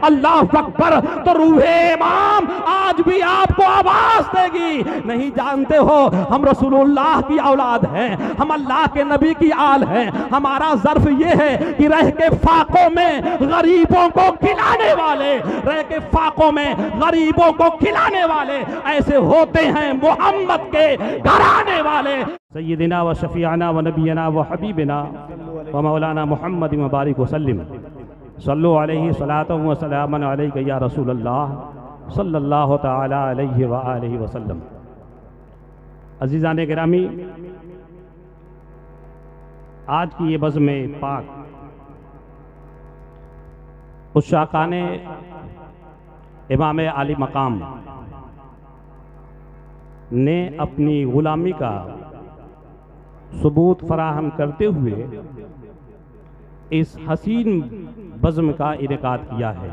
अल्लाह अकबर, तो रूहे इमाम आज भी आपको आवाज देगी। नहीं जानते हो हम रसूलुल्लाह की औलाद हैं, हम अल्लाह के नबी की आल हैं। हमारा ज़र्फ ये है कि रह के फाकों में गरीबों को खिलाने वाले, रह के फाकों में गरीबों को खिलाने वाले ऐसे होते हैं मोहम्मद के घराने वाले। सय्यदिना व शफीअना व नबीना व हबीबना व मौलाना मुहम्मद मुबारक वसल्लम सल्लु अलैहि सलातु व सलामन अलैका या रसूल अल्लाह सल्लल्लाहु तआला अलैहि व आलिहि वसल्लम। अज़ीज़ान गिरामी, आज की ये बज़्म पाक उस शाकाने इमाम आली मकाम ने अपनी गुलामी का सबूत फराहम करते हुए इस हसीन बज़्म का इनेकाद किया है।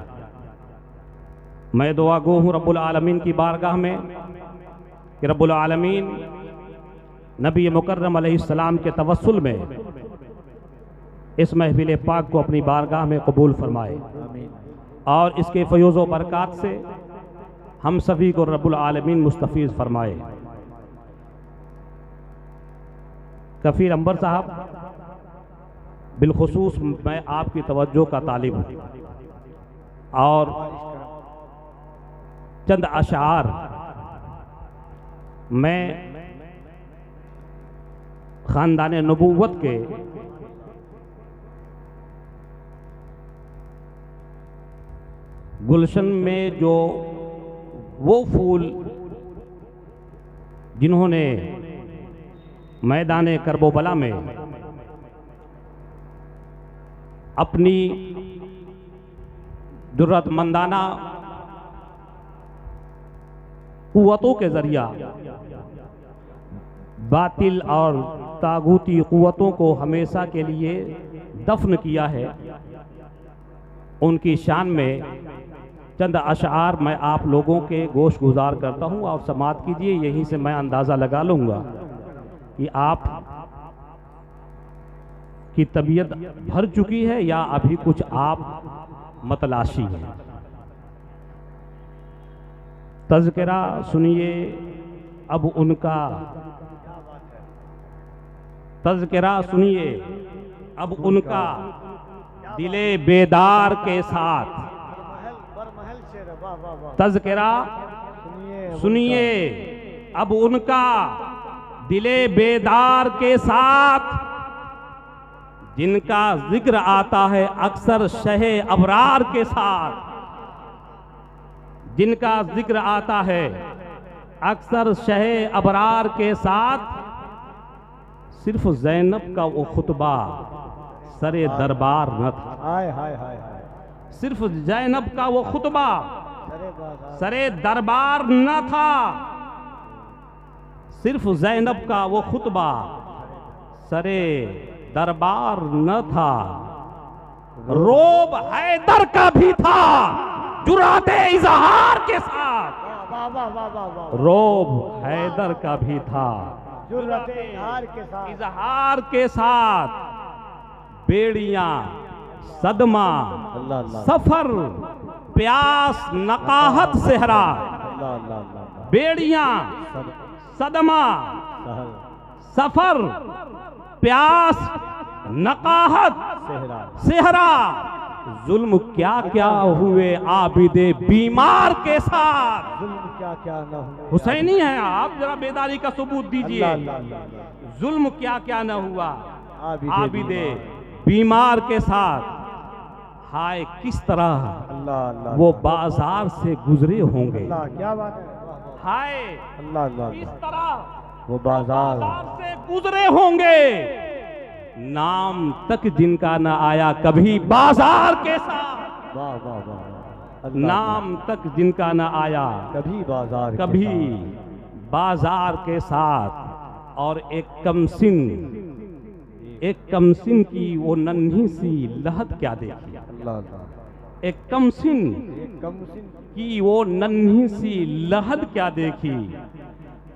मैं दुआ गो हूँ रब्बुल आलमीन की बारगाह में कि रब्बुल आलमीन नबी मुकर्रम अलैहिस्सलाम के तवस्सुल में इस महफिल पाक को अपनी बारगाह में कबूल फरमाए और इसके फयूज़ व बरक़ात से हम सभी को रब्बुल आलमीन मुस्तफ़ीज़ फरमाए। कफ़ीर अंबर साहब, बिलखुसूस मैं आपकी तवज्जो का तालिब हूँ और चंद अशार मैं ख़ानदान नबूवत के गुलशन में जो वो फूल जिन्होंने मैदान करबला में अपनी जुर्रतमंदाना कुव्वतों के जरिया बातिल और तागूती कुव्वतों को हमेशा के लिए दफन किया है, उनकी शान में चंद अशार मैं आप लोगों के गोश गुजार करता हूँ और समात कीजिए। यहीं से मैं अंदाज़ा लगा लूँगा कि आप की तबीयत भर चुकी है या अभी कुछ आप मतलाशी हैं। तज़किरा सुनिए अब उनका, तज़किरा सुनिए अब उनका दिले बेदार के साथ। तज़किरा सुनिए अब उनका दिले बेदार के साथ, जिनका जिक्र आता है अक्सर शहे अबरार के साथ, जिनका जिक्र आता है अक्सर शहे अबरार के साथ। सिर्फ ज़ैनब का वो खुतबा सरे दरबार न था। हाय हाय हाय, सिर्फ ज़ैनब का वो खुतबा सरे दरबार न था। सिर्फ ज़ैनब का वो खुतबा सरे दरबार न था। रोब हैदर का भी था जुराते इजहार के साथ। रोब हैदर का भी था जुर्रते इजहार के साथ। बेड़ियां सदमा सफर प्यास नकाहत सेहरा। बेड़ियां सदमा सफर प्यास नकाहत सेहरा। जुल्म क्या क्या हुए आबिदे बीमार के साथ। जुल्म क्या क्या न हुए। हुसैनी है आप, जरा बेदारी का सबूत दीजिए। जुल्म क्या क्या न हुआ आबिदे बीमार के साथ। हाय किस तरह वो बाजार से गुजरे होंगे। क्या बात है। हाय अल्लाह किस तरह वो बाजार से गुजरे होंगे। नाम तक जिनका न आया कभी बाजार के साथ। वाह वाह वाह। नाम तक जिनका न आया कभी बाजार कभी बाजार के साथ। और एक कमसिन की वो नन्ही सी लहद क्या देखी। एक कमसिन की वो नन्ही सी लहद क्या देखी।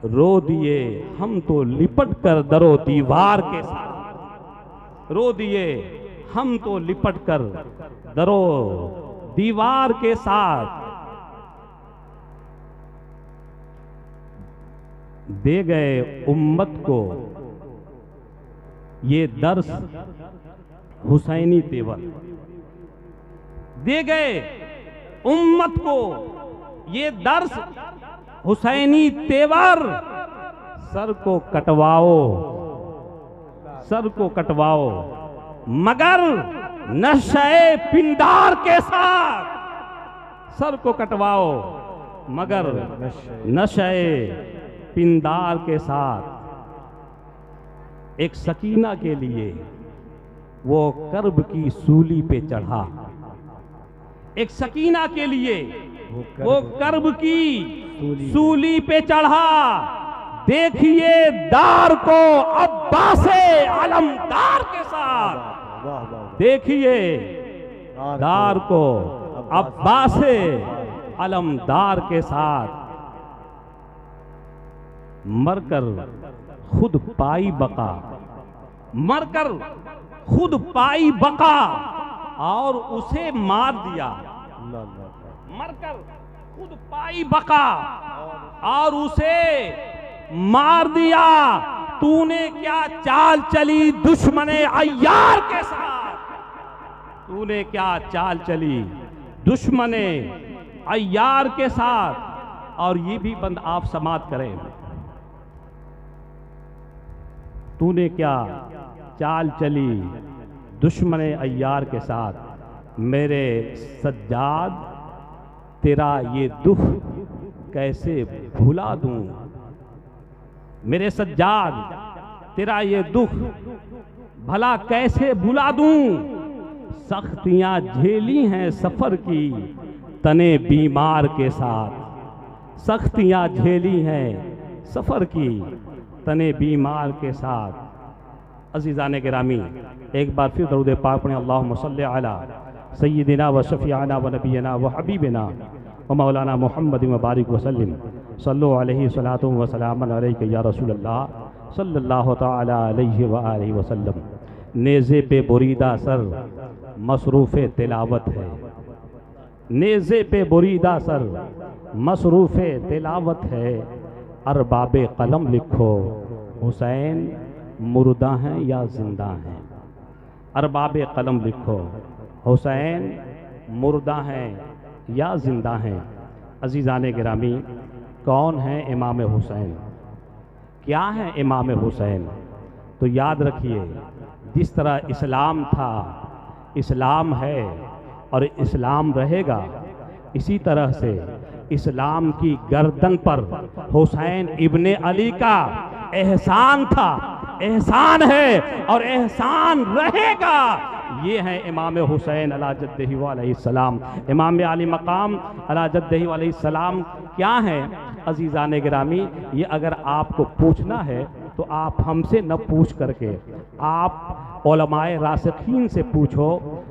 रो दिए हम तो लिपट कर दरो दीवार के साथ। रो दिए हम तो लिपट कर दरो दीवार के साथ दे गए उम्मत को ये दर्स हुसैनी तेवर, दे गए उम्मत को ये दर्स हुसैनी तेवर। सर को कटवाओ, सर को कटवाओ मगर नशे पिंडार के साथ। सर को कटवाओ मगर नशे पिंडार के साथ। एक सकीना के लिए वो कर्ब की सूली पे चढ़ा, एक सकीना के लिए वो कर्ब की सूली पे चढ़ा। देखिए दार को अब्बासे आलमदार के साथ, देखिए दार को अब्बासे आलमदार के साथ। मरकर खुद पाई बका, मरकर खुद पाई बका और उसे मार दिया। मरकर खुद पाई बका और उसे मार दिया। तूने क्या चाल चली दुश्मने अय्यार के साथ, तूने क्या चाल चली दुश्मने अय्यार के साथ। और ये भी बंद आप समाप्त करें, तूने क्या चाल चली दुश्मने अय्यार के साथ। मेरे सज्जाद तेरा ये दुख कैसे भुला दूं, मेरे सज्जाद तेरा ये दुख भला कैसे भुला दूं। सख्तियां झेली हैं सफर की तने बीमार के साथ, सख्तियां झेली हैं सफर की तने बीमार के साथ। अज़ीज़ान गिरामी, एक बार फिर दरूद पाक पढ़ें। अल्लाहुम्मा सल्ली अला सय्यिदिना व शफ़ीअना व नबीना व हबीबिना व मौलाना मुहम्मद व बारिक वसल्लिम सल्लु अलैहि सलातु व सलामन अलैका या रसूल अल्लाह सल्लल्लाहु तआला अलैहि व आलिहि वसल्लम। नेज़े पे बुरीदा सर मसरूफ़ तिलावत है, नेज़े पे बुरीदा सर मसरूफ़ तिलावत है। अरबाबे कलम लिखो हुसैन मुर्दा हैं या जिंदा हैं। अरबाबे कलम लिखो हुसैन मुर्दा हैं या जिंदा हैं। अज़ीज़ान गिरामी, कौन है इमाम हुसैन, क्या है इमाम हुसैन? तो याद रखिए, जिस तरह इस्लाम था, इस्लाम है और इस्लाम रहेगा, इसी तरह से इस्लाम की गर्दन पर हुसैन इब्ने अली का एहसान था, एहसान है और एहसान रहेगा। ये है इमाम हुसैन अला जद्दही व अलैहिस्सलाम। इमाम आली मकाम अला जद्दही व अलैहिस्सलाम क्या है? अज़ीज़ान गिरामी, ये अगर आपको पूछना है तो आप हमसे न पूछ करके आप उलमाए रासिखीन से पूछो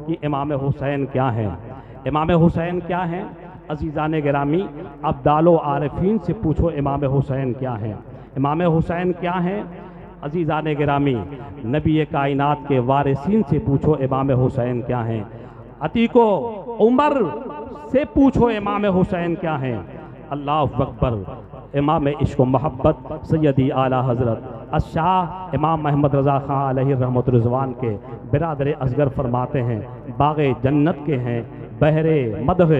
कि इमाम हुसैन क्या है। इमाम हुसैन क्या है? अज़ीज़ान गिरामी, अब्दालो आरिफीन से पूछो इमाम हुसैन क्या है। इमाम हुसैन क्या है? अज़ीज़ान गिरामी, नबी कायनात के वारिसीन से पूछो इमाम हुसैन क्या है। अतीको उमर से पूछो इमाम हुसैन क्या है। अल्लाहु अकबर। इमाम इश्क़ व मोहब्बत सैयदी आला हज़रत अशाह इमाम महमद रज़ा ख़ान अलैहि रहमत रिज़वान के बिरादर असगर फरमाते हैं, बाग़े जन्नत के हैं बहरे मदह,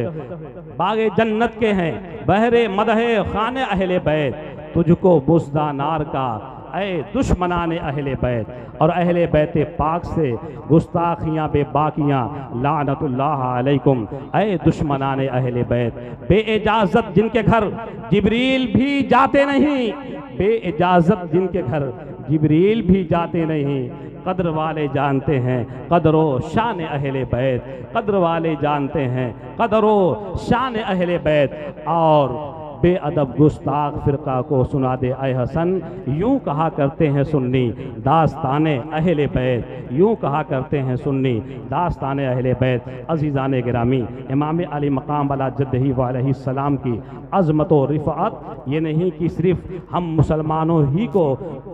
बाग़े जन्नत के हैं बहरे मदह खाने अहले बैत। तुझको बुज़दा नार का ऐ दुश्मनाने अहले बैत, और अहले बैत पाक से गुस्ताखियाँ बेबाकियाँ लानतुल्लाह अलैकुम ऐ दुश्मनाने अहले बैत। बेइजाज़त जिनके घर जिब्रील भी जाते नहीं, बेइजाज़त जिनके घर जिब्रील भी जाते नहीं। कद्र वाले जानते हैं कद्रो शान अहले बैत, कद्र वाले जानते हैं कद्रो शान अहले बैत। और बेअदब गुस्ताख फिरका को सुना दे ऐ हसन। यूं कहा करते हैं सुन्नी दास्ताने अहले बैत, यूं कहा करते हैं सुन्नी दास्ताने अहले बैत। अजीज़ान गिरामी, इमाम अली मकाम अला जद्दही व अलैहिस्सलाम की अज़मत व रिफ़अत ये नहीं कि सिर्फ़ हम मुसलमानों ही को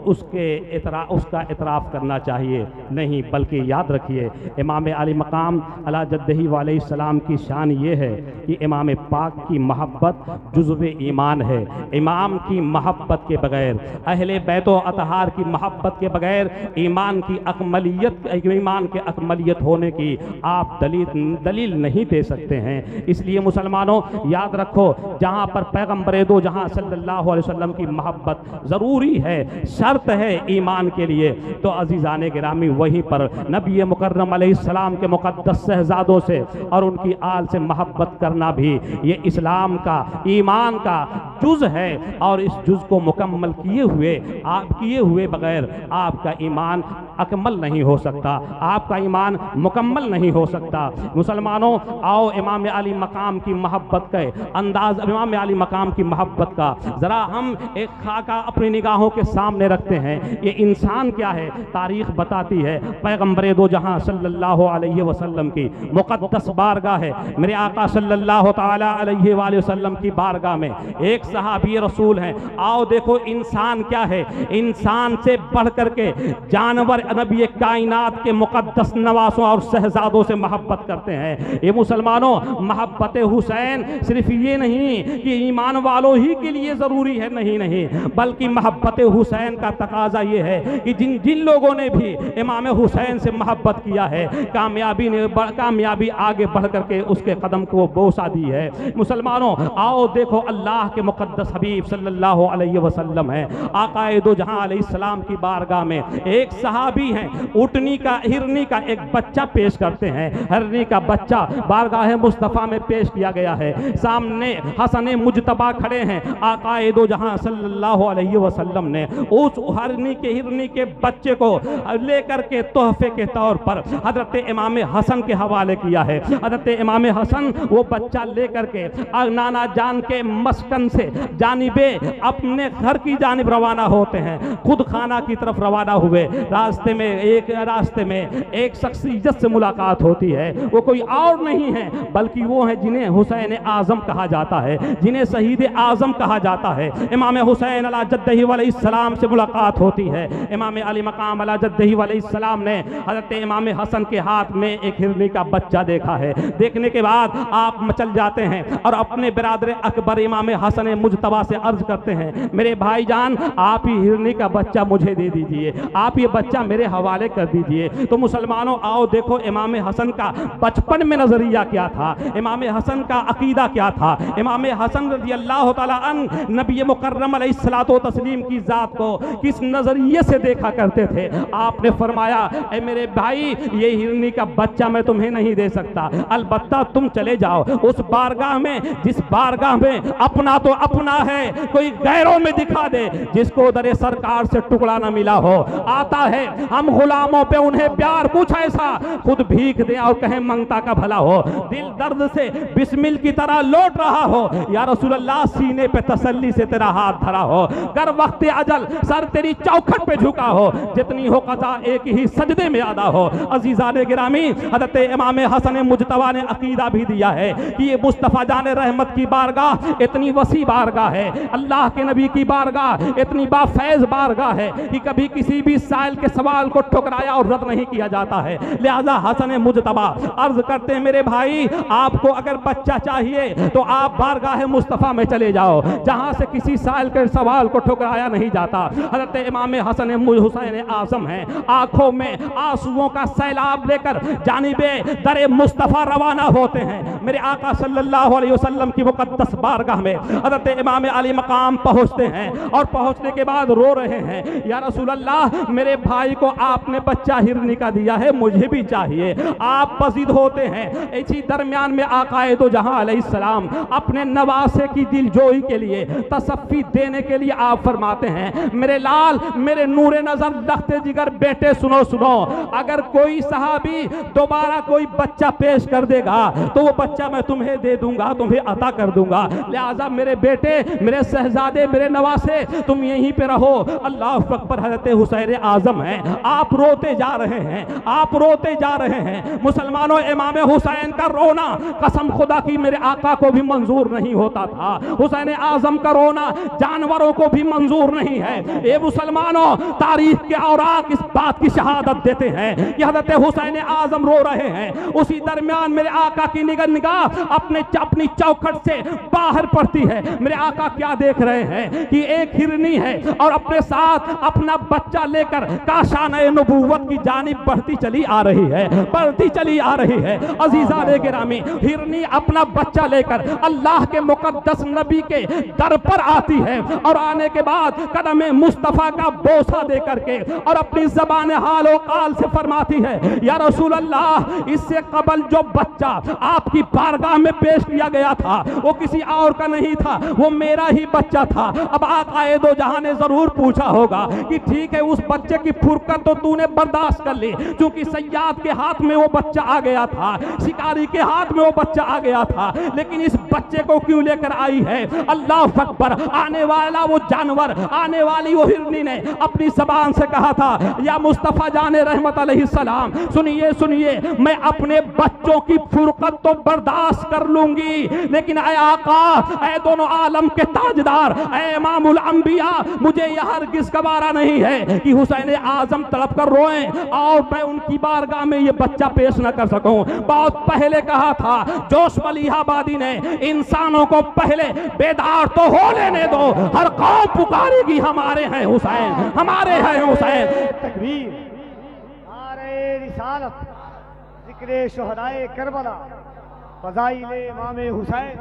उसका इतराफ़ करना चाहिए, नहीं, बल्कि याद रखिए इमाम अली मकाम अला जद्दही व अलैहिस्सलाम की शान ये है कि इमाम पाक की मोहब्बत जुज़्व ईमान है। इमाम की मोहब्बत के बगैर, अहले बैत व अतहार की मोहब्बत के बगैर ईमान की अकमलियत होने की आप दलील नहीं दे सकते हैं। इसलिए मुसलमानों याद रखो, जहाँ पर पैगम्बर दो जहाँ सल्लल्लाहु अलैहि वसल्लम की मोहब्बत ज़रूरी है, शर्त है ईमान के लिए, तो अज़ीज़ान गिरामी वहीं पर नबी मुकर्रम अलैहिस्सलाम के मुक़द्दस शहज़ादों से और उनकी आल से मोहब्बत करना भी ये इस्लाम का, ईमान का जुज़ है। और इस जुज़ को मुकम्मल किए हुए बगैर आपका ईमान अकमल नहीं हो सकता, आपका ईमान मुकम्मल नहीं हो सकता। मुसलमानों आओ इमाम अली मकाम की मोहब्बत के अंदाज, इमाम अली मकाम की मोहब्बत का ज़रा हम एक खाका अपनी निगाहों के सामने रखते हैं। ये इंसान क्या है, तारीख़ बताती है। पैगम्बर दो जहाँ सल्लल्लाहु अलैहि वसल्लम की मुक़द्दस बारगाह है, मेरे आका सल्लल्लाहु ताला अलैहि वसल्लम की बारगाह में एक सहाबी रसूल हैं। आओ देखो इंसान क्या है, इंसान से बढ़ करके जानवर नबी कायनात के मुक़द्दस नवासों और शहजादों से मोहब्बत करते हैं। ये मुसलमानों, मोहब्बत हुसैन सिर्फ ये नहीं कि ईमान वालों ही के लिए ज़रूरी है, नहीं, बल्कि मोहब्बत हुसैन का तकाजा ये है कि जिन लोगों ने भी इमाम हुसैन से मोहब्बत किया है, कामयाबी आगे बढ़ करके उसके कदम को बोसा दी है। मुसलमानों आओ देखो, अल्लाह के मुक़द्दस हबीब सल्लल्लाहु अलैहि वसल्लम है, आकाए दो जहां अलैहिस्सलाम की बारगाह में एक सहाबी हैं, ऊँटनी का, हिरनी का एक बच्चा पेश करते हैं। हिरनी का बच्चा बारगाह मुस्तफ़ा में पेश किया गया है। सामने हसन मुजतबा खड़े हैं, आकाए दो जहां सल्लल्लाहु अलैहि वसल्लम ने उस हिरनी के बच्चे को लेकर के तोहफे के तौर पर हजरत इमाम हसन के हवाले किया है। हजरत इमाम हसन वो बच्चा लेकर के नाना जान के मस्कन से जानिबे अपने घर की जानिब रवाना होते हैं। खुद खाना की तरफ रवाना हुए, रास्ते में एक शख्सियत से मुलाकात होती है। वो कोई और नहीं है बल्कि वो है जिन्हें हुसैन आज़म कहा जाता है, जिन्हें शहीद आज़म कहा जाता है। इमाम हुसैन अला जद्दही अलैहिस्सलाम से मुलाकात होती है। इमाम अली मकाम अला जद्दही अलैहिस्सलाम ने हज़रत इमाम हसन के हाथ में एक हिरनी का बच्चा देखा है। देखने के बाद आप मचल जाते हैं और अपने बिरादर अकबर इमाम हसन मुजतबा से अर्ज करते हैं, मेरे भाईजान आप ही हिरनी का बच्चा मुझे दे दीजिए, आप ये बच्चा मेरे हवाले कर दीजिए। तो मुसलमानों आओ देखो इमाम हसन का बचपन में नजरिया क्या था, इमाम हसन का अकीदा क्या था। इमाम हसन रज़ी अल्लाह तआला अन्हु नबी मुकर्रम अलैहिस्सलातो तस्लीम की ज़ात को किस नजरिए से देखा करते थे। आपने फरमाया, ए मेरे भाई ये हिरनी का बच्चा मैं तुम्हें नहीं दे सकता, अलबत्ता तुम चले जाओ उस बारगाह में जिस बारगाह में अपना तो अपना है, कोई गैरों में दिखा दे, जिसको दरे सरकार से टुकड़ा न मिला हो। आता है हम गुलामों पे उन्हें प्यार कुछ ऐसा, खुद भीख दे और कहे मंगता का भला हो, दिल दर्द से बिस्मिल की तरह लौट रहा हो, या रसूल अल्लाह सीने पे तसल्ली से तेरा हाथ धरा हो, कर वक्त अजल सर तेरी चौखट पे झुका हो, जितनी हो कज़ा एक ही सजदे में अदा हो। अजीज़ान गिरामी, हज़रत इमाम हसन मुजतबा ने अकीदा भी दिया है कि ये मुस्तफ़ा जान रहमत की बारगाह इतनी वसी बारगाह है, अल्लाह के नबी की बारगाह इतनी बाफैज़ बारगाह है कि कभी किसी भी साइल के सवाल को ठुकराया और रद्द नहीं किया जाता है। लिहाजा हसन मुजतबा अर्ज करते हैं, मेरे भाई आपको अगर बच्चा चाहिए तो आप बारगाह मुस्तफ़ा में चले जाओ, जहां से किसी साइल के सवाल को ठुकराया नहीं जाता। हज़रत इमाम हसन हुसैन आज़म हैं, आंखों में आंसुओं का सैलाब लेकर जानिबे दरे मुस्तफ़ा रवाना होते हैं। मेरे आका सल्लल्लाहु अलैहि वसल्लम की मुक़द्दस बारगाह में हज़रत इमाम अली मकाम पहुँचते हैं और पहुँचने के बाद रो रहे हैं, या रसूल अल्लाह मेरे भाई को आपने बच्चा हिरनी का दिया है, मुझे भी चाहिए। आप पसीद होते हैं। इसी दरमियान में आकाए दो जहां अलैहिस्सलाम अपने नवासे की दिलजोई के लिए, तसफ़्फ़ी देने के लिए आप फरमाते हैं, मेरे लाल, मेरे नूरे नजर, लख्ते जिगर बेटे सुनो सुनो, अगर कोई सहाबी दोबारा कोई बच्चा पेश कर देगा तो वो बच्चा मैं तुम्हें दे दूंगा, तुम्हें अता कर दूंगा। लिहाजा लिहाजा मेरे बेटे, मेरे शहजादे, मेरे नवासे, तुम यहीं पे रहो। अल्लाह अकबर। हजरत हुसैन आजम हैं, आप रोते जा रहे हैं, आप रोते जा रहे हैं। मुसलमानों, इमाम हुसैन का रोना कसम खुदा की मेरे आका को भी मंजूर नहीं होता था। हुसैन आजम का रोना जानवरों को भी मंजूर नहीं है। ये मुसलमानों, तारीख के औराक इस बात की शहादत देते हैं कि हजरत हुसैन आजम रो रहे हैं। उसी दरमियान मेरे आका की निगाह अपनी चौखट से बाहर पड़ती है। मेरे आका क्या देख रहे हैं कि एक हिरनी है और अपने साथ अपना बच्चा लेकर काशाने नबूवत की जानिब बढ़ती चली आ रही है, बढ़ती चली आ रही है। अजीजाने गिरामी, हिरनी अपना बच्चा लेकर अल्लाह के मुकद्दस नबी के दर पर आती है और आने के बाद कदम मुस्तफा का बोसा दे करके और अपनी जबान हाल और काल से फरमाती है, या रसूल अल्लाह, इससे कबल जो बच्चा आपकी बारगाह में पेश किया गया था वो किसी और का नहीं था, वो मेरा ही बच्चा था। अब आकाए दो जहां ने जरूर पूछा होगा कि ठीक है, उस बच्चे की फुरकत तो तूने बर्दाश्त कर ली, क्योंकि सय्याद के हाथ में वो बच्चा आ गया था, शिकारी के हाथ में वो बच्चा आ गया था, लेकिन इस बच्चे को क्यों लेकर आई है? अल्लाह अकबर। आने वाला वो जानवर, आने वाली वो हिरनी ने अपनी जबान से कहा था, या मुस्तफा जाने रहमत अलैहिस्सलाम, सुनिए सुनिए, मैं अपने बच्चों की फुरकत तो बर्दाश्त कर लूंगी, लेकिन ऐ आका, ऐ दोनों आलम के ताजदार, ऐ इमामुल अंबिया, मुझे यह हरगिज़ गवारा नहीं है कि हुसैन आजम तड़प कर रोएं और मैं उनकी बारगाह में ये बच्चा पेश न कर सकूं। बहुत पहले कहा था जोश मलिहाबादी ने, इंसानों को पहले बेदार तो हो लेने दो, हर कौम पुकारेगी हमारे हैं हुसैन, हमारे हैं हुसैन। तकबीर, नारे रिसालत, जिक्रे शुहदाए करबला, फज़ाइले इमाम हुसैन।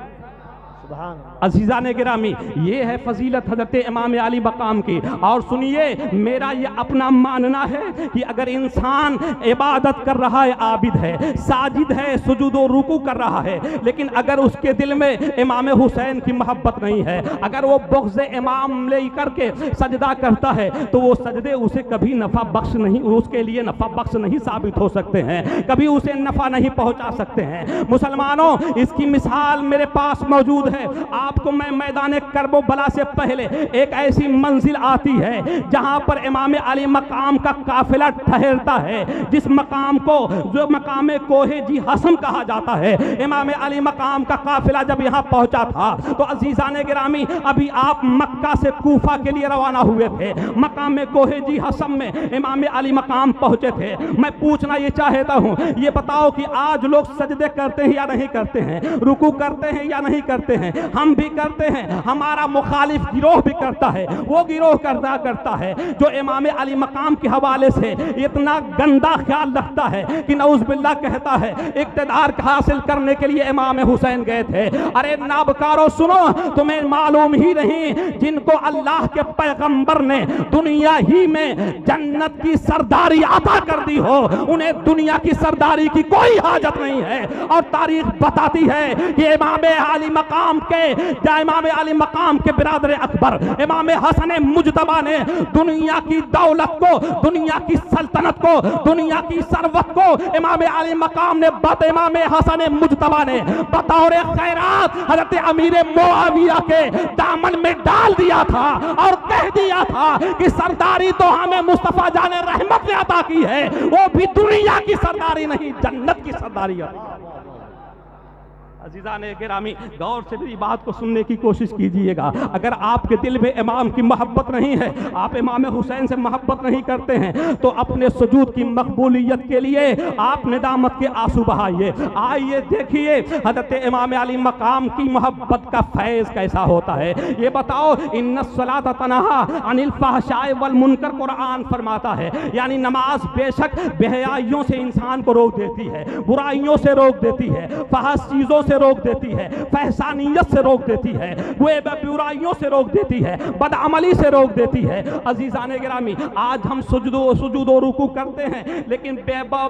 अज़ीज़ाने गिरामी, ये है फजीलत हज़रत इमाम अली मकाम की। और सुनिए, मेरा ये अपना मानना है कि अगर इंसान इबादत कर रहा है, आबिद है, साजिद है, सुजूद और रुकू कर रहा है, लेकिन अगर उसके दिल में इमाम हुसैन की मोहब्बत नहीं है, अगर वो बुग़्ज़ इमाम ले करके सजदा करता है, तो वो सजदे उसे कभी नफ़ा बख्श नहीं, उसके लिए नफ़ा बख्श नहीं साबित हो सकते हैं, कभी उसे नफ़ा नहीं पहुँचा सकते हैं। मुसलमानों, इसकी मिसाल मेरे पास मौजूद है। आपको मैं मैदान करबो बला से पहले एक ऐसी मंजिल आती है जहां पर इमाम अली मकाम का काफिला ठहरता है, जिस मकाम को जो मकाम कोहे जी हसन कहा जाता है। इमाम अली मकाम का काफिला जब यहां पहुंचा था तो अजीजाने गिरामी, अभी आप मक्का से कूफा के लिए रवाना हुए थे, मकाम कोहे जी हसन में इमाम अली मकाम पहुंचे थे। मैं पूछना ये चाहता हूं, ये बताओ कि आज लोग सजदे करते हैं या नहीं करते हैं, रुकू करते हैं या नहीं करते हैं? हम भी करते हैं, हमारा मुखालिफ गिरोह भी करता है। वो गिरोह करता है जो इमाम अली मकाम के हवाले से इतना गंदा ख्याल रखता है कि नऊज़ बिल्लाह कहता है इक़्तिदार हासिल करने के लिए इमाम हुसैन गए थे। अरे नाबकारो सुनो, तुम्हें मालूम ही नहीं, जिनको अल्लाह के पैगंबर ने दुनिया ही में जन्नत की सरदारी अता कर दी हो, उन्हें दुनिया की सरदारी की कोई हाजत नहीं है। और तारीख बताती है कि इमाम अली मकाम के बिरादर अकबर इमाम हसन मुजतबा ने दुनिया की दौलत को, दुनिया की सल्तनत को, दुनिया की सरवत को इमाम अली मकाम ने इमाम हसन मुजतबा ने बतौर खैरात हजरत अमीर मुआविया के दामन में डाल दिया था और कह दिया था कि सरदारी तो हमें मुस्तफा जाने रहमत ने अता की है, वो भी दुनिया की सरदारी नहीं, जन्नत की सरदारी है। अज़ीज़ाने गिरामी, गौर से मेरी बात को सुनने की कोशिश कीजिएगा। अगर आपके दिल में इमाम की मोहब्बत नहीं है, आप इमाम हुसैन से मोहब्बत नहीं करते हैं, तो अपने सुजूद की मकबूलियत के लिए आप निदामत के आंसू बहाइए। आइए देखिए हज़रत इमाम अली मकाम की मोहब्बत का फैज़ कैसा होता है। ये बताओ, इन्नस्सलाता तनहा अनिल फ़हशाए वल मुनकर कुरान फरमाता है, यानी नमाज बेशक बेहयाइयों से इंसान को रोक देती है, बुराइयों से रोक देती है, फहश चीज़ों से रोक देती है, फहसानियत से रोक देती है, वे बुराइयों से रोक देती है, बदअमली से रोक देती है। अजीजाने गिरामी, आज हम सुजूद और रुकू करते हैं, लेकिन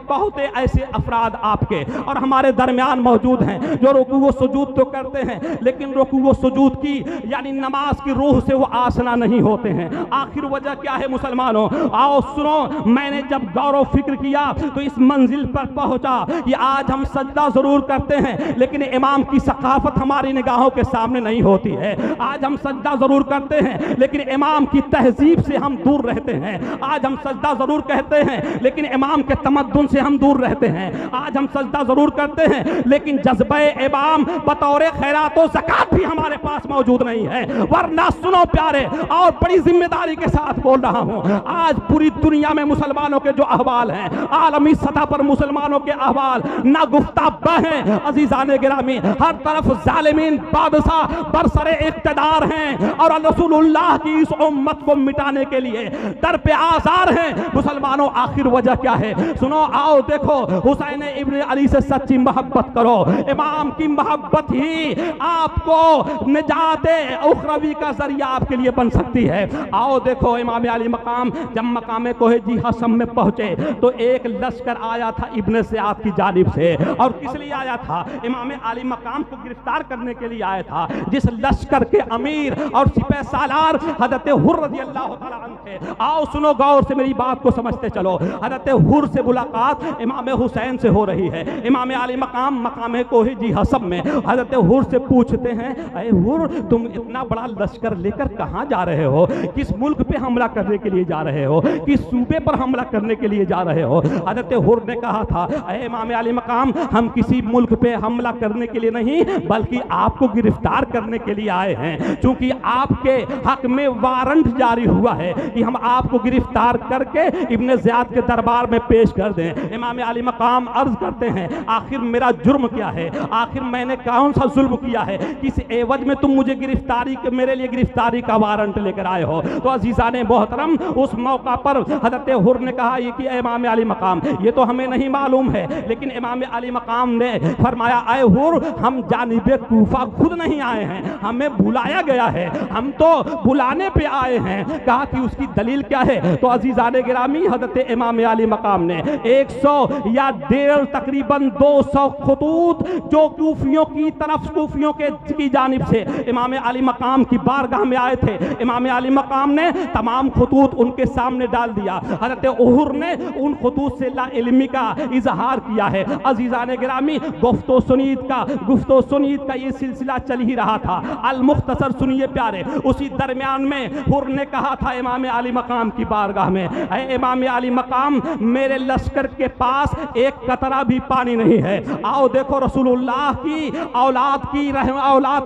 बहुत ऐसे अफराद आपके और हमारे दरमियान मौजूद हैं जो रुकू व सुजूद तो करते हैं, लेकिन रुकू व सुजूद की यानी नमाज की रूह से वो आसना नहीं होते हैं। आखिर वजह क्या है मुसलमानों? आओ सुनो, मैंने जब गौर व फिक्र किया तो इस मंजिल पर पहुंचा कि आज हम सजदा जरूर करते हैं, लेकिन इमाम की सकाफत हमारी निगाहों के सामने नहीं होती है। आज हम सजदा जरूर करते हैं लेकिन इमाम की तहजीब से हम दूर रहते हैं। आज हम सजदा जरूर कहते हैं लेकिन इमाम के तमद्दुन से हम दूर रहते हैं। आज हम सजदा जरूर करते हैं लेकिन जज्बे इमाम बतौर खैरात और ज़कात भी हमारे पास मौजूद नहीं है। वरना सुनो प्यारे, और बड़ी जिम्मेदारी के साथ बोल रहा हूं, आज पूरी दुनिया में मुसलमानों के जो अहवाल हैं, आलमी सतह पर मुसलमानों के अहवाल ना गुफ्ताब हैं। अजीजान गिरामी, हर तरफ जालिमीन बादशाह बरसरे इक़्तिदार हैं और रसूलुल्लाह की इस उम्मत को मिटाने के लिए दर पे आसार हैं। मुसलमानों, आखिर वजह क्या है? सुनो, आओ देखो, हुसैन इब्न अली से सच्ची मोहब्बत करो। इमाम की मोहब्बत ही आपको निजात उखरवी का जरिया आपके लिए बन सकती है। आओ देखो, इमाम अली मकाम जब मकाम कोहे जी हसम में पहुंचे तो एक लश्कर आया था इब्न सयाद की जानिब से। और किस लिए आया था? इमाम अली मकाम को गिरफ्तार करने के लिए आया था। जिस लश्कर के अमीर और सिपह सालार हजरत हुर रज़ी अल्लाह तआला अन्हु थे। आओ सुनो, गौर से मेरी बात को समझते चलो। हजरत हुर से मुलाकात इमाम हुसैन से हो रही है। इमाम अली मकाम मकाम कोहे जी हसम में हजरत हुर से पूछते हैं, अरे हुर, तुम इतना बड़ा लश्कर लेकर कहां जा रहे हो? किस मुल्क पे हमला करने के लिए जा रहे हो? किस सूबे पर हमला करने के लिए जा रहे हो? हजरत हुर ने कहा था, अरे इमाम अली मकाम, हम किसी मुल्क पे हमला करने के लिए नहीं बल्कि आपको गिरफ्तार करने के लिए आए हैं। क्योंकि आपके हक में वारंट जारी हुआ है कि हम आपको गिरफ्तार करके इब्न ज़ियाद के दरबार में पेश कर दें। इमाम अली मकाम अर्ज करते हैं, आखिर मेरा जुर्म क्या है? आखिर मैंने कौन सा जुल्म किया है? किस एवज में तुम मुझे मेरे लिए गिरफ्तारी का वारंट लेकर आए हो? तो अजीज़ाने मोहतरम, उस मौका पर हजरत हुर ने कहा ये कि इमाम अली मकाम, ये तो हमें नहीं मालूम है, लेकिन इमाम अली मकाम ने फरमाया, आए हुर, हम जानिबे कूफा खुद नहीं आए हैं, हमें बुलाया गया है, हम तो बुलाने पे आए हैं। कहा कि उसकी दलील क्या है? तो अजीज़ाने गिरामी, हजरत इमाम अली मकाम ने 100 या 1.5 तकरीबन 200 खतूत जो कूफियों की तरफ, कूफियों के की जानिब से इमाम अली मकाम की बारगाह में आए थे, इमाम अली मकाम ने तमाम खतूत उनके सामने डाल दिया। हजरत हुर ने उन खतूत से ला इल्मी का इजहार किया है। अजीज़ाने गिरामी, गुफ्तो सुनीद का ये सिलसिला चल ही रहा था। अल मुख्तसर सुनिए प्यारे, उसी दरमियान में हुर ने कहा था इमाम अली मकाम की बारगाह में, ऐ इमाम अली मकाम, मेरे लश्कर के पास एक कतरा भी पानी नहीं है। आओ देखो, रसूलुल्लाह की औलाद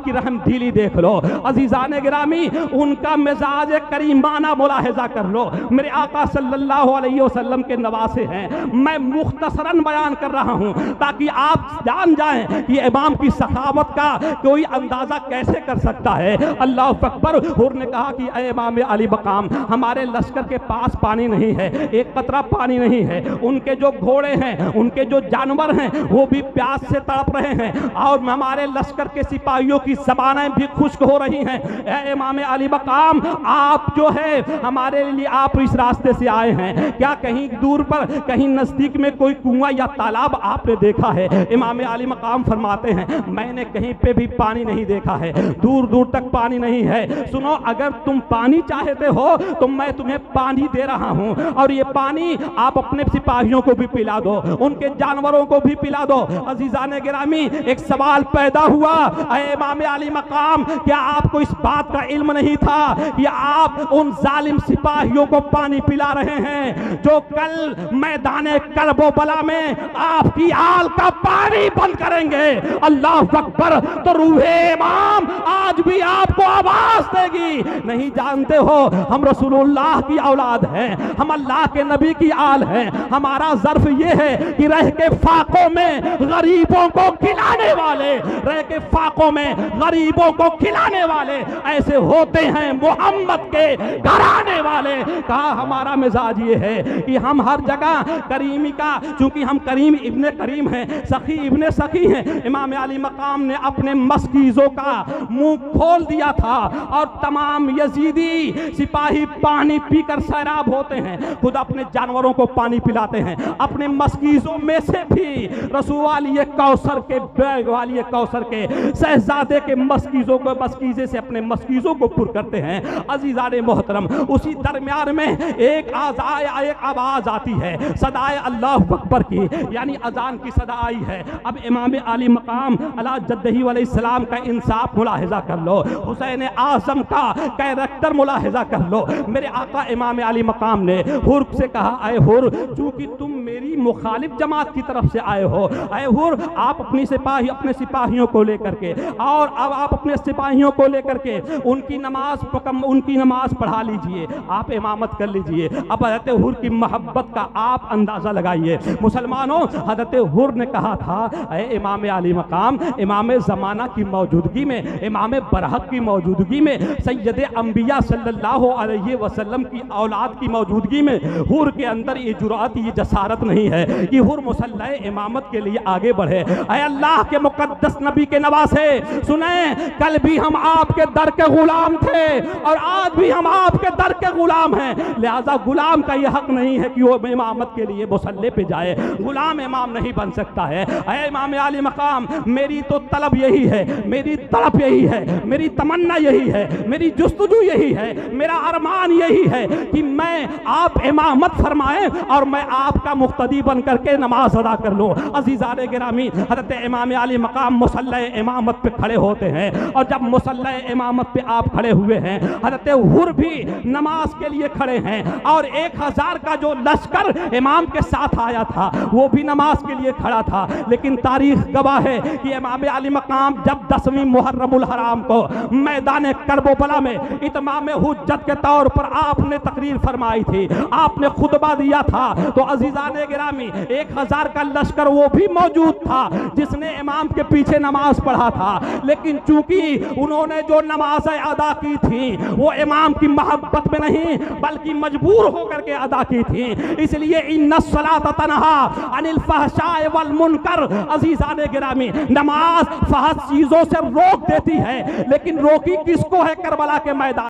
की रहम दिली देख लो। अजीज़ाने गिरामी, उनका मिजाज करीमाना मुलाहिजा कर लो। मेरे आका सल्लल्लाहु अलैहि वसल्लम के नवासे हैं। मैं मुख्तसरन बयान कर रहा हूं ताकि आप जान जाएं कि इमाम की सखावत का कोई अंदाजा कैसे कर सकता है। अल्लाह अकबर। हुर ने कहा कि ऐ इमाम अली मकाम, हमारे लश्कर के पास पानी नहीं है, एक कतरा पानी नहीं है। उनके जो घोड़े हैं, उनके जो जानवर हैं, वो भी प्यास से तड़प रहे हैं और हमारे लश्कर के सिपाहियों की ज़बानें भी खुश्क हो रही हैं। ऐ इमाम अली मकाम, आप जो है हमारे लिए, आप इस रास्ते से आए हैं, क्या कहीं दूर पर, कहीं नज़दीक में कोई कुआं या तालाब आपने देखा है? इमाम अली मकाम फरमाते हैं, मैंने कहीं पे भी पानी नहीं देखा है, दूर दूर तक पानी नहीं है। सुनो, अगर तुम पानी चाहते हो तो मैं तुम्हें पानी दे रहा हूं, और ये पानी आप अपने सिपाहियों को भी पिला दो, उनके जानवरों को भी पिला दो। अजीज़ाने गिरामी, एक सवाल पैदा हुआ, ऐ इमाम अली मकाम, क्या आपको इस बात का इल्म नहीं था कि आप उन जालिम सिपाहियों को पानी पिला रहे हैं जो कल मैदाने करबला में आपकी आल का पानी बंद करेंगे? अल्लाह अकबर। तो रूहे इमाम आज भी आपको आवाज देगी, नहीं जानते हो हम रसूलुल्लाह की औलाद हैं, हम अल्लाह के नबी की आल हैं। हमारा ज़र्फ ये है कि रह के फाकों में गरीबों को खिलाने वाले, रह के फाकों में गरीबों को खिलाने वाले ऐसे होते हैं मोहम्मद के घराने वाले। कहा हमारा मिजाज ये है कि हम हर जगह करीमी का, चूंकि हम करीम इब्ने करीम हैं, सखी इब्ने सखी हैं। इमाम अली मकाम ने अपने मस्कीज़ों का मुंह खोल दिया था और तमाम यजीदी सिपाही पानी पीकर सैराब होते हैं, खुद अपने जानवरों को पानी पिलाते हैं, अपने मस्कीज़ों में से भी रसूल वाली कौसर के बैग वाली कौसर के शहजादे के मस्कीज़े से अपने मस्कीज़ों को पुर करते हैं। अजीज़ाने मोहतरम, उसी दरमियान में एक आवाज़ आती है सदाए अल्लाह अकबर की, यानी अजान की सदा आई है। अब इमाम आली मकाम अला जद्दही अलैहिस्सलाम का इंसाफ मुलाहिजा कर लो, हुसैन आज़म का कैरेक्टर मुलाहिजा कर लो। मेरे आका इमाम आली मकाम ने हुर से कहा, अय हुर, चूंकि तुम मेरी मुखालिफ जमात की तरफ से आए हो, अय हुर, आप अपने सिपाहियों को लेकर के और अब आप अपने सिपाहियों को लेकर के उनकी नमाज पढ़ा लीजिए, आप इमामत कर लीजिए। अब हज़रत हुर की मोहब्बत का आप अंदाजा लगाइए। मुसलमानों, हज़रत हुर ने कहा था, अय इमाम आली मकाम, इमाम ज़माना की मौजूदगी में, इमाम बरहक की मौजूदगी में, सैयद अंबिया सल्लल्लाहु अलैहि वसल्लम की औलाद की मौजूदगी में हुर के अंदर ये जुरात, ये जसारत नहीं है कि हुर मुसल्ला इमामत के लिए आगे बढ़े। अय अल्लाह के मुकद्दस नबी के नवासे, सुने, कल भी हम आपके दर के गुलाम थे और आज भी हम आपके दर के गुलाम हैं, लिहाजा गुलाम का यह हक नहीं है कि वो इमामत के लिए मुसल्ले पे जाए, गुलाम इमाम नहीं बन सकता है। अय इमाम आली मकाम, मेरी तो तलब यही है, मेरी तड़प यही है, मेरी तमन्ना यही है, मेरी जुस्तजू यही है, मेरा अरमान यही है कि मैं आप इमामत फरमाएं और मैं आपका मुक्तदी बन करके नमाज अदा कर लूं। अजीज़ाने गिरामी, हज़रत इमाम आली मकाम मुसल्ला इमामत पे खड़े होते हैं और जब मुसल्ला इमामत पे आप खड़े हुए हैं, हज़रत हुर भी नमाज के लिए खड़े हैं और 1000 का जो लश्कर इमाम के साथ आया था वो भी नमाज के लिए खड़ा था। लेकिन तारीख गवाह है कि इमाम आली मकाम जब 10वीं मुहर्रमुल हराम को मैदान करबला में इत्माम हुज्जत के तौर पर आपने तकरीर फरमाई थी, आपने खुतबा दिया था, तो अजीज़ाने गिरामी 1000 का लश्कर वो भी मौजूद था जिसने इमाम के पीछे नमाज पढ़ा था। लेकिन चूंकि उन्होंने जो नमाज़ें अदा की थी वो इमाम की मोहब्बत में नहीं बल्कि मजबूर होकर के अदा की थी, इसलिए इन्नस्सलात तनहा अनिल फहशाए वल मुनकर। अजीज़ाने गिरामी, नमाज फहश चीजों से रोक देती है, लेकिन रोकी किसको है? करबला के मैदान